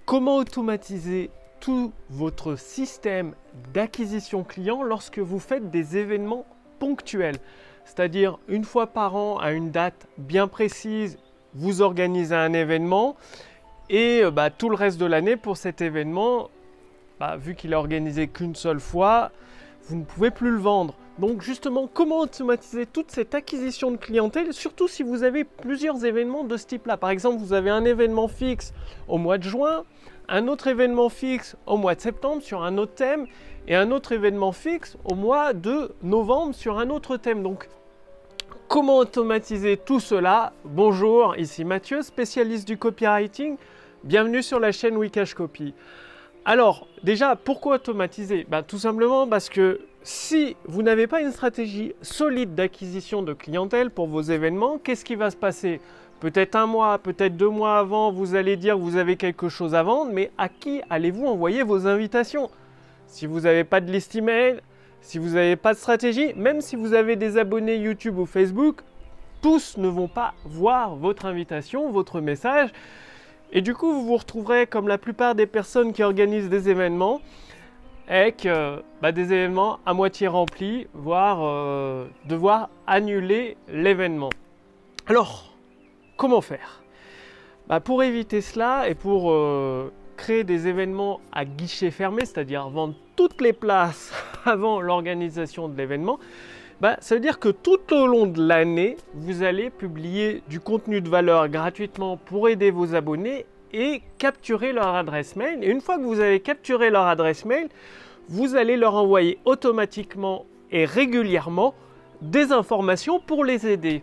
Comment automatiser tout votre système d'acquisition client lorsque vous faites des événements ponctuels? C'est-à-dire une fois par an à une date bien précise, vous organisez un événement et tout le reste de l'année pour cet événement, vu qu'il est organisé qu'une seule fois, vous ne pouvez plus le vendre. Donc justement, comment automatiser toute cette acquisition de clientèle, surtout si vous avez plusieurs événements de ce type-là. Par exemple, vous avez un événement fixe au mois de juin, un autre événement fixe au mois de septembre sur un autre thème et un autre événement fixe au mois de novembre sur un autre thème. Donc, comment automatiser tout cela? Bonjour, ici Mathieu, spécialiste du copywriting. Bienvenue sur la chaîne Wikash Copy. Alors, déjà, pourquoi automatiser? Tout simplement parce que si vous n'avez pas une stratégie solide d'acquisition de clientèle pour vos événements, qu'est-ce qui va se passer? Peut-être un mois, peut-être 2 mois avant, vous allez dire que vous avez quelque chose à vendre, mais à qui allez-vous envoyer vos invitations? Si vous n'avez pas de liste email, si vous n'avez pas de stratégie, même si vous avez des abonnés YouTube ou Facebook, tous ne vont pas voir votre invitation, votre message. Et du coup, vous vous retrouverez comme la plupart des personnes qui organisent des événements avec des événements à moitié remplis, voire devoir annuler l'événement. Alors, comment faire? Pour éviter cela et pour créer des événements à guichet fermé, c'est-à-dire vendre toutes les places avant l'organisation de l'événement, ça veut dire que tout au long de l'année, vous allez publier du contenu de valeur gratuitement pour aider vos abonnés et capturer leur adresse mail. Et une fois que vous avez capturé leur adresse mail, vous allez leur envoyer automatiquement et régulièrement des informations pour les aider.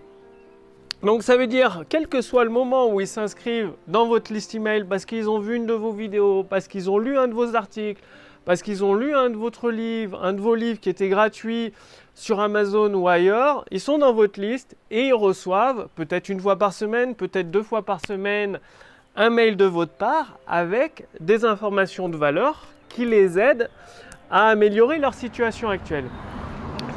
Donc ça veut dire, quel que soit le moment où ils s'inscrivent dans votre liste email parce qu'ils ont vu une de vos vidéos, parce qu'ils ont lu un de vos articles, parce qu'ils ont lu un de vos livres qui était gratuit sur Amazon ou ailleurs, ils sont dans votre liste et ils reçoivent peut-être une fois par semaine, peut-être 2 fois par semaine, un mail de votre part avec des informations de valeur qui les aident à améliorer leur situation actuelle.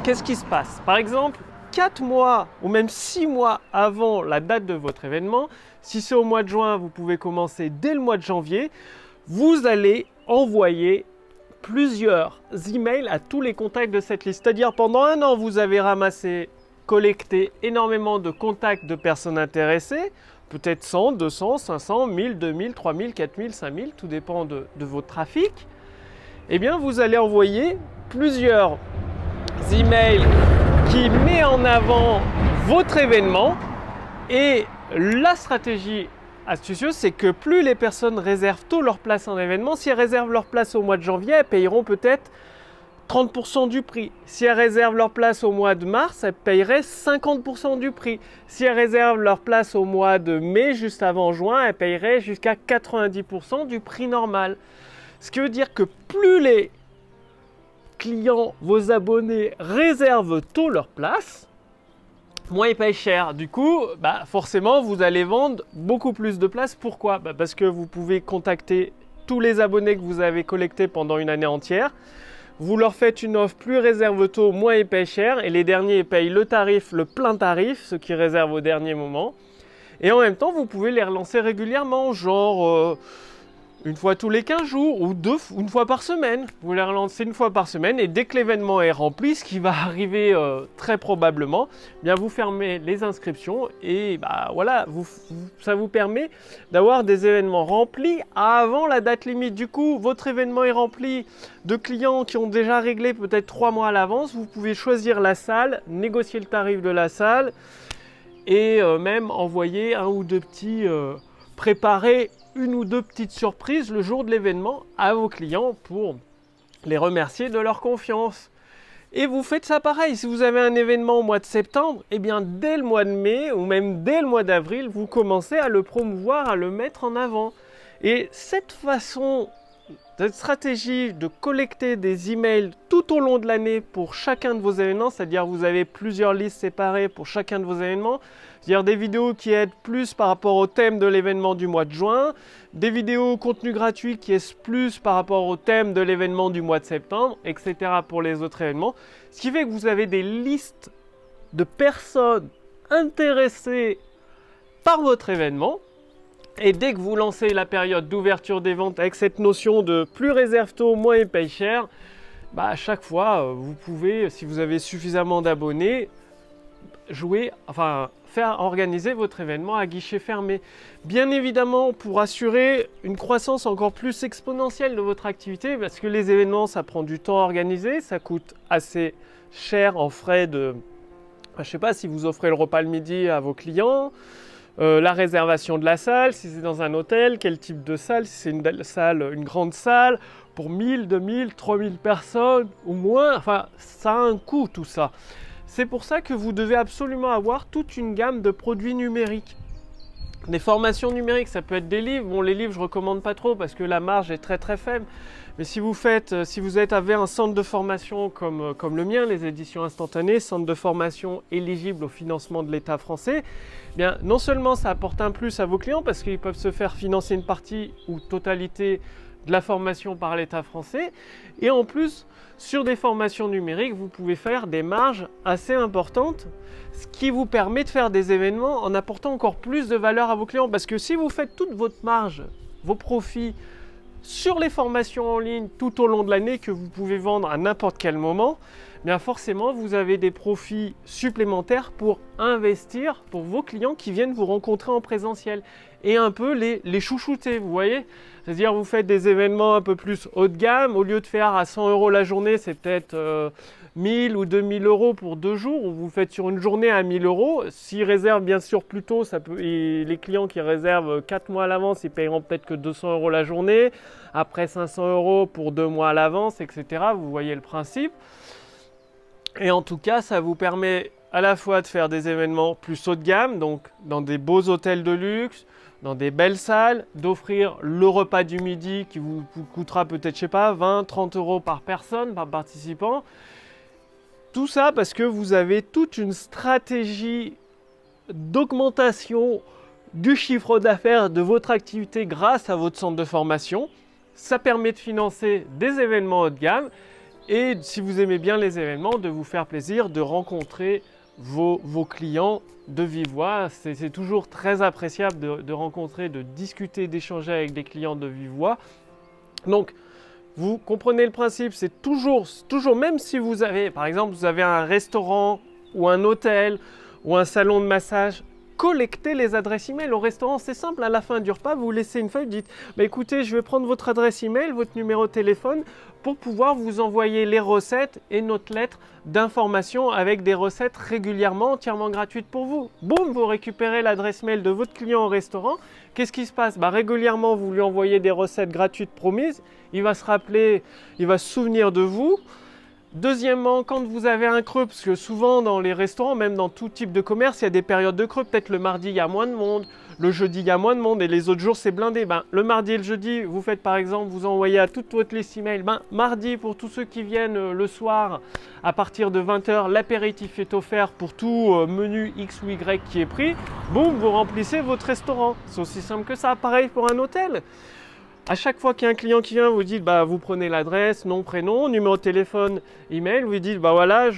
Qu'est-ce qui se passe? Par exemple, 4 mois ou même 6 mois avant la date de votre événement, si c'est au mois de juin, vous pouvez commencer dès le mois de janvier, vous allez envoyer plusieurs emails à tous les contacts de cette liste. C'est-à-dire pendant un an, vous avez ramassé, collecté énormément de contacts de personnes intéressées, peut-être 100, 200, 500, 1000, 2000, 3000, 4000, 5000, tout dépend de votre trafic. Eh bien, vous allez envoyer plusieurs emails qui met en avant votre événement. Et la stratégie astucieuse, c'est que plus les personnes réservent tôt leur place en événement, si elles réservent leur place au mois de janvier, elles payeront peut-être 30% du prix. Si elles réservent leur place au mois de mars, elles paieraient 50% du prix. Si elles réservent leur place au mois de mai, juste avant juin, elles paieraient jusqu'à 90% du prix normal. Ce qui veut dire que plus les clients, vos abonnés réservent tôt leur place, moins ils payent cher. Du coup, forcément, vous allez vendre beaucoup plus de places. Pourquoi? Parce que vous pouvez contacter tous les abonnés que vous avez collectés pendant une année entière. Vous leur faites une offre plus réserve tôt, moins ils payent cher. Et les derniers payent le tarif, le plein tarif, ceux qui réservent au dernier moment. Et en même temps, vous pouvez les relancer régulièrement, genre une fois tous les 15 jours ou une fois par semaine. Vous les relancez une fois par semaine et dès que l'événement est rempli, ce qui va arriver très probablement, bien vous fermez les inscriptions et voilà, ça vous permet d'avoir des événements remplis avant la date limite. Du coup, votre événement est rempli de clients qui ont déjà réglé peut-être 3 mois à l'avance. Vous pouvez choisir la salle, négocier le tarif de la salle et même envoyer un ou deux petits, préparer une ou deux petites surprises le jour de l'événement à vos clients pour les remercier de leur confiance. Et vous faites ça pareil, si vous avez un événement au mois de septembre, eh bien dès le mois de mai ou même dès le mois d'avril, vous commencez à le promouvoir, à le mettre en avant. Et cette stratégie de collecter des emails tout au long de l'année pour chacun de vos événements, c'est-à-dire vous avez plusieurs listes séparées pour chacun de vos événements, c'est-à-dire des vidéos qui aident plus par rapport au thème de l'événement du mois de juin, des vidéos contenu gratuit qui aident plus par rapport au thème de l'événement du mois de septembre, etc. pour les autres événements. Ce qui fait que vous avez des listes de personnes intéressées par votre événement. Et dès que vous lancez la période d'ouverture des ventes avec cette notion de plus réserve tôt, moins il paye cher, bah à chaque fois, vous pouvez, si vous avez suffisamment d'abonnés, faire organiser votre événement à guichet fermé. Bien évidemment, pour assurer une croissance encore plus exponentielle de votre activité, parce que les événements, ça prend du temps à organiser, ça coûte assez cher en frais de... je ne sais pas si vous offrez le repas le midi à vos clients, la réservation de la salle, si c'est dans un hôtel, quel type de salle, si c'est une grande salle, pour 1000, 2000, 3000 personnes ou moins, enfin ça a un coût tout ça. C'est pour ça que vous devez absolument avoir toute une gamme de produits numériques. Des formations numériques, ça peut être des livres. Bon, les livres, je ne recommande pas trop parce que la marge est très très faible. Mais si vous avez un centre de formation comme le mien, les éditions instantanées, centre de formation éligible au financement de l'État français, eh bien, non seulement ça apporte un plus à vos clients parce qu'ils peuvent se faire financer une partie ou totalité de la formation par l'État français, et en plus, sur des formations numériques, vous pouvez faire des marges assez importantes, ce qui vous permet de faire des événements en apportant encore plus de valeur à vos clients. Parce que si vous faites toute votre marge, vos profits, sur les formations en ligne tout au long de l'année que vous pouvez vendre à n'importe quel moment, bien forcément vous avez des profits supplémentaires pour investir pour vos clients qui viennent vous rencontrer en présentiel et un peu les chouchouter, vous voyez. C'est-à-dire vous faites des événements un peu plus haut de gamme, au lieu de faire à 100 € la journée, c'est peut-être 1000 ou 2000 € pour 2 jours, ou vous faites sur une journée à 1000 €. S'ils réservent bien sûr plus tôt, et les clients qui réservent 4 mois à l'avance, ils paieront peut-être que 200 € la journée, après 500 € pour 2 mois à l'avance, etc. Vous voyez le principe. Et en tout cas, ça vous permet à la fois de faire des événements plus haut de gamme, donc dans des beaux hôtels de luxe, dans des belles salles, d'offrir le repas du midi qui vous coûtera peut-être, je sais pas, 20, 30 € par personne, par participant. Tout ça parce que vous avez toute une stratégie d'augmentation du chiffre d'affaires de votre activité grâce à votre centre de formation. Ça permet de financer des événements haut de gamme et si vous aimez bien les événements, de vous faire plaisir de rencontrer vos clients de vive voix. C'est toujours très appréciable de rencontrer, de discuter, d'échanger avec des clients de vive voix. Donc, vous comprenez le principe, c'est toujours, même si vous avez, par exemple, vous avez un restaurant ou un hôtel ou un salon de massage, collectez les adresses email. Au restaurant, c'est simple, à la fin du repas, vous laissez une feuille, vous dites bah, écoutez, je vais prendre votre adresse email, votre numéro de téléphone pour pouvoir vous envoyer les recettes et notre lettre d'information avec des recettes régulièrement entièrement gratuites pour vous. Boum, vous récupérez l'adresse mail de votre client au restaurant. Qu'est-ce qui se passe? Bah, régulièrement, vous lui envoyez des recettes gratuites promises. Il va se rappeler, il va se souvenir de vous. Deuxièmement, quand vous avez un creux, parce que souvent dans les restaurants, même dans tout type de commerce, il y a des périodes de creux. Peut-être le mardi, il y a moins de monde, le jeudi, il y a moins de monde et les autres jours, c'est blindé. Ben, le mardi et le jeudi, vous faites par exemple, vous envoyez à toute votre liste email. Ben, mardi, pour tous ceux qui viennent le soir, à partir de 20 h, l'apéritif est offert pour tout menu X ou Y qui est pris. Boum, vous remplissez votre restaurant. C'est aussi simple que ça. Pareil pour un hôtel. À chaque fois qu'il y a un client qui vient, vous dites, bah, vous prenez l'adresse, nom, prénom, numéro de téléphone, email, vous dites, bah voilà,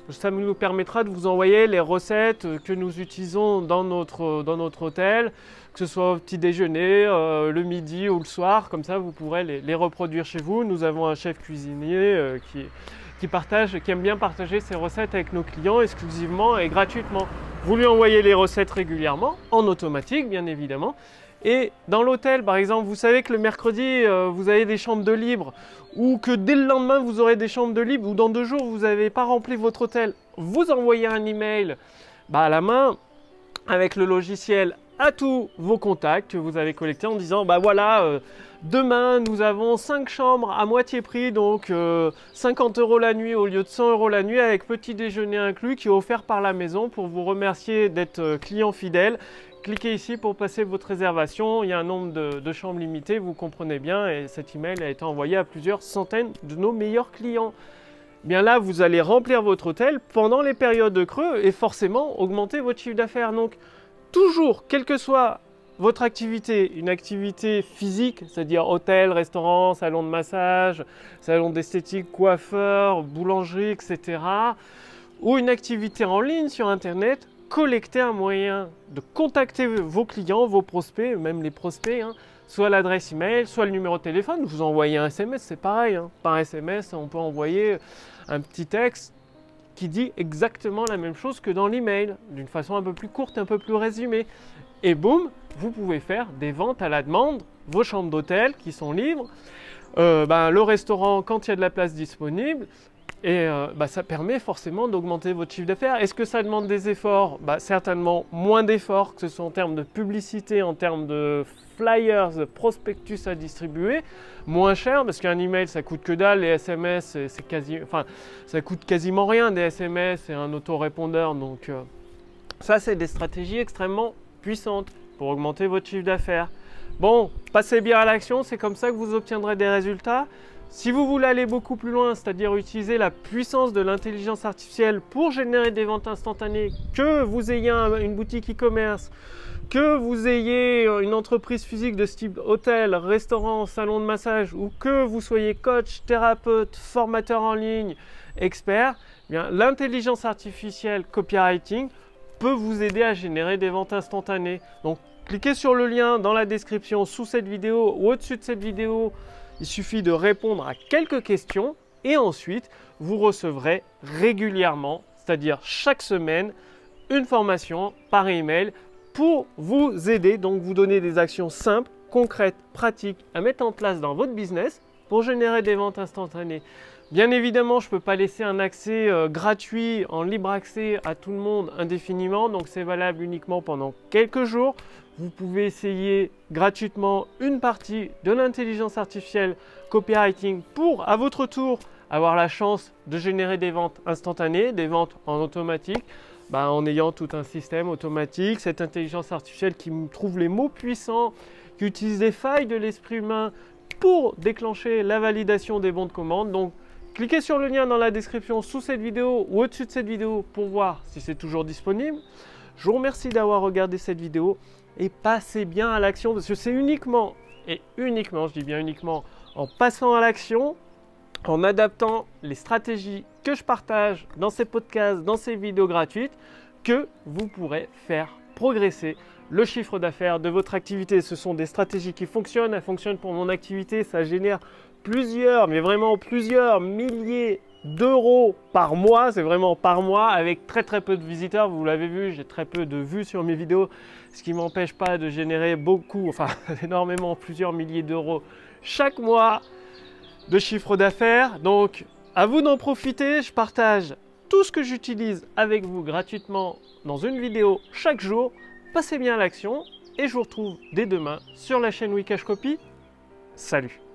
ça nous permettra de vous envoyer les recettes que nous utilisons dans notre hôtel, que ce soit au petit déjeuner, le midi ou le soir, comme ça vous pourrez les reproduire chez vous. Nous avons un chef cuisinier qui aime bien partager ses recettes avec nos clients exclusivement et gratuitement. Vous lui envoyez les recettes régulièrement, en automatique bien évidemment. Et dans l'hôtel, par exemple, vous savez que le mercredi, vous avez des chambres de libre, ou que dès le lendemain, vous aurez des chambres de libre, ou dans 2 jours, vous n'avez pas rempli votre hôtel. Vous envoyez un email à la main, avec le logiciel, à tous vos contacts que vous avez collectés en disant, bah voilà, demain, nous avons 5 chambres à moitié prix, donc 50 € la nuit au lieu de 100 € la nuit, avec petit déjeuner inclus, qui est offert par la maison pour vous remercier d'être client fidèle. Cliquez ici pour passer votre réservation, il y a un nombre de chambres limitées, vous comprenez bien, et cet email a été envoyé à plusieurs centaines de nos meilleurs clients. Bien là, vous allez remplir votre hôtel pendant les périodes de creux et forcément augmenter votre chiffre d'affaires. Donc toujours, quelle que soit votre activité, une activité physique, c'est-à-dire hôtel, restaurant, salon de massage, salon d'esthétique, coiffeur, boulangerie, etc., ou une activité en ligne sur Internet, collecter un moyen de contacter vos clients, vos prospects, même les prospects, hein, soit l'adresse email, soit le numéro de téléphone. Vous envoyez un SMS, c'est pareil. Hein. Par SMS, on peut envoyer un petit texte qui dit exactement la même chose que dans l'email, d'une façon un peu plus courte, un peu plus résumée. Et boum, vous pouvez faire des ventes à la demande, vos chambres d'hôtel qui sont libres, le restaurant quand il y a de la place disponible. Et ça permet forcément d'augmenter votre chiffre d'affaires. Est-ce que ça demande des efforts? Certainement moins d'efforts, que ce soit en termes de publicité, en termes de flyers, de prospectus à distribuer. Moins cher, parce qu'un email, ça coûte que dalle. Les SMS, ça coûte quasiment rien, des SMS et un autorépondeur. Donc ça, c'est des stratégies extrêmement puissantes pour augmenter votre chiffre d'affaires. Bon, passez bien à l'action, c'est comme ça que vous obtiendrez des résultats. Si vous voulez aller beaucoup plus loin, c'est-à-dire utiliser la puissance de l'intelligence artificielle pour générer des ventes instantanées, que vous ayez une boutique e-commerce, que vous ayez une entreprise physique de ce type hôtel, restaurant, salon de massage, ou que vous soyez coach, thérapeute, formateur en ligne, expert, l'intelligence artificielle copywriting peut vous aider à générer des ventes instantanées. Donc, cliquez sur le lien dans la description sous cette vidéo ou au-dessus de cette vidéo. Il suffit de répondre à quelques questions et ensuite, vous recevrez régulièrement, c'est-à-dire chaque semaine, une formation par email pour vous aider, donc vous donner des actions simples, concrètes, pratiques à mettre en place dans votre business pour générer des ventes instantanées. Bien évidemment, je ne peux pas laisser un accès gratuit, en libre accès à tout le monde indéfiniment, donc c'est valable uniquement pendant quelques jours. Vous pouvez essayer gratuitement une partie de l'intelligence artificielle copywriting pour, à votre tour, avoir la chance de générer des ventes instantanées, des ventes en automatique, en ayant tout un système automatique, cette intelligence artificielle qui trouve les mots puissants, qui utilise des failles de l'esprit humain pour déclencher la validation des bons de commande. Donc, cliquez sur le lien dans la description sous cette vidéo ou au-dessus de cette vidéo pour voir si c'est toujours disponible. Je vous remercie d'avoir regardé cette vidéo et passez bien à l'action parce que c'est uniquement, je dis bien uniquement, en passant à l'action, en adaptant les stratégies que je partage dans ces podcasts, dans ces vidéos gratuites, que vous pourrez faire progresser le chiffre d'affaires de votre activité. Ce sont des stratégies qui fonctionnent, elles fonctionnent pour mon activité, ça génère plusieurs, mais vraiment plusieurs milliers d'euros par mois, c'est vraiment par mois, avec très peu de visiteurs. Vous l'avez vu, j'ai très peu de vues sur mes vidéos, ce qui ne m'empêche pas de générer énormément, plusieurs milliers d'euros chaque mois de chiffre d'affaires. Donc à vous d'en profiter, je partage tout ce que j'utilise avec vous gratuitement dans une vidéo chaque jour. Passez bien à l'action et je vous retrouve dès demain sur la chaîne Wikash Copy. Salut!